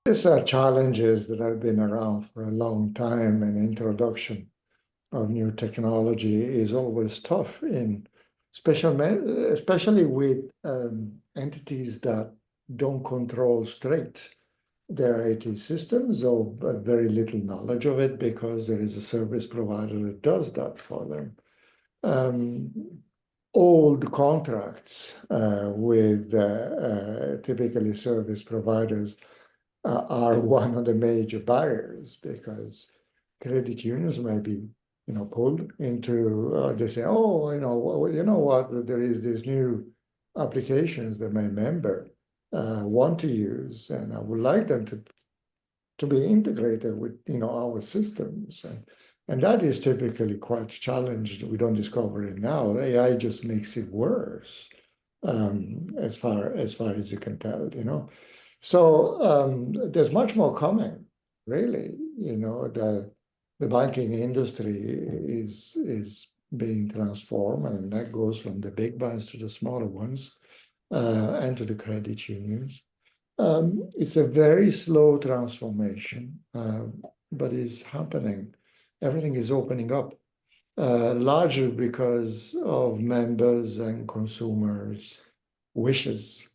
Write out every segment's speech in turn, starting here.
These are challenges that have been around for a long time, and introduction of new technology is always tough especially with entities that don't control straight their IT systems or very little knowledge of it because there is a service provider that does that for them. Um, Old contracts with typically service providers are one of the major barriers because credit unions may be, pulled into, they say, oh, you know what, there is these new applications that my member want to use, and I would like them to be integrated with, our systems. And that is typically quite a challenge. We don't discover it now. AI just makes it worse, as far as you can tell. So there's much more coming, really. The banking industry is being transformed, and that goes from the big banks to the smaller ones, and to the credit unions. It's a very slow transformation, but it's happening. Everything is opening up, largely because of members and consumers' wishes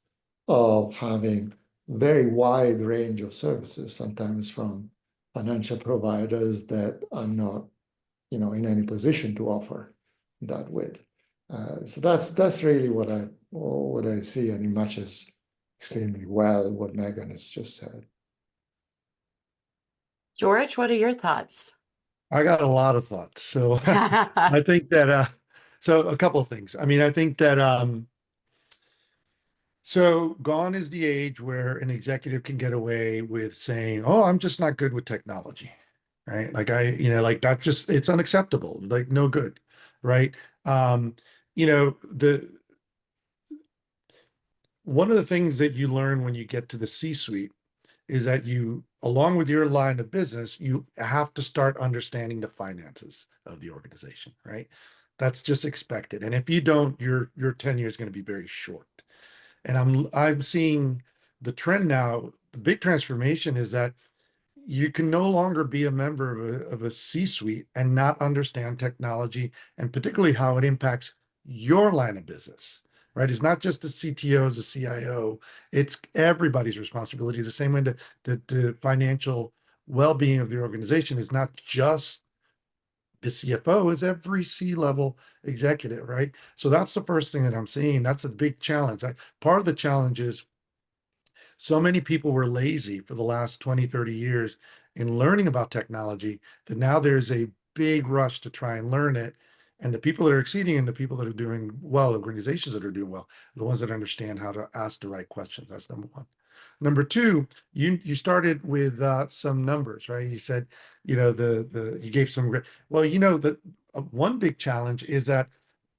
of having very wide range of services, sometimes from financial providers that are not, in any position to offer that with. So that's really what I see, and it matches extremely well what Megan has just said. George, what are your thoughts? I got a lot of thoughts. So I think that so a couple of things. I mean, I think that so gone is the age where an executive can get away with saying, "Oh, I'm just not good with technology." Right? Like like that's just it's unacceptable. Like no good, right? Um, the one of the things that you learn when you get to the C-suite is that you, along with your line of business, you have to start understanding the finances of the organization, right? That's just expected. And if you don't, your tenure is going to be very short. And I'm seeing the trend now, the big transformation is that you can no longer be a member of a C-suite and not understand technology and particularly how it impacts your line of business, right? It's not just the CTOs, the CIO, it's everybody's responsibility. The same way that the financial well-being of the organization is not just the CFO, is every C-level executive, right? So that's the first thing that I'm seeing. That's a big challenge. Part of the challenge is so many people were lazy for the last 20, 30 years in learning about technology that now there's a big rush to try and learn it. And the people that are exceeding and the people that are doing well, organizations that are doing well, the ones that understand how to ask the right questions. That's number one. Number two, you started with some numbers, right? You said, you gave some, well, the one big challenge is that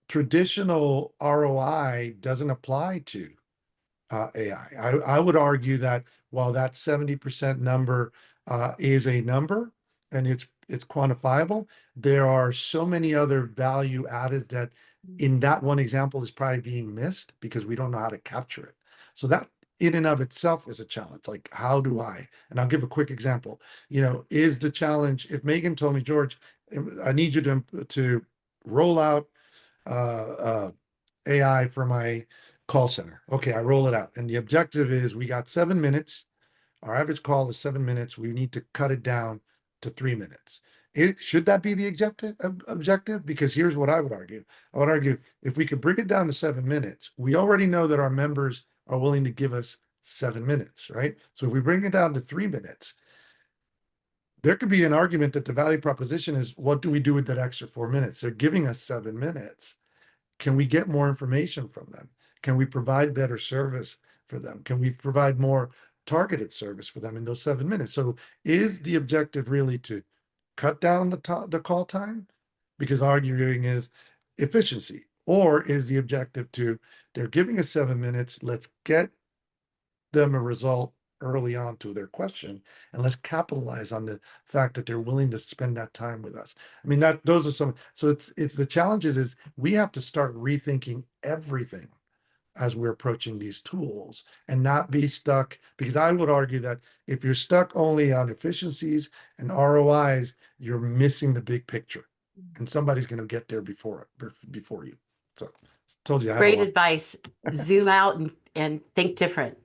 traditional ROI doesn't apply to AI. I would argue that while that 70% number is a number and it's quantifiable, there are so many other value added that in that one example is probably being missed because we don't know how to capture it. So that in and of itself is a challenge. Like, how do I? And I'll give a quick example. Is the challenge if Megan told me, George, I need you to roll out AI for my call center. Okay, I roll it out. And the objective is we got 7 minutes. Our average call is 7 minutes. We need to cut it down to 3 minutes. Should that be the objective? Because here's what I would argue. I would argue if we could bring it down to 7 minutes, we already know that our members are willing to give us 7 minutes, right? So if we bring it down to 3 minutes, there could be an argument that the value proposition is what do we do with that extra 4 minutes? They're giving us 7 minutes. Can we get more information from them? Can we provide better service for them? Can we provide more targeted service for them in those 7 minutes? So is the objective really to cut down the call time? Because arguing is efficiency. Or is the objective to, they're giving us 7 minutes, let's get them a result early on to their question, and let's capitalize on the fact that they're willing to spend that time with us. I mean, that those are some, so it's the challenges is we have to start rethinking everything as we're approaching these tools, and not be stuck, because I would argue that if you're stuck only on efficiencies and ROIs, you're missing the big picture, and somebody's going to get there before you. So told you I had a Great lot. advice. Zoom out and think different.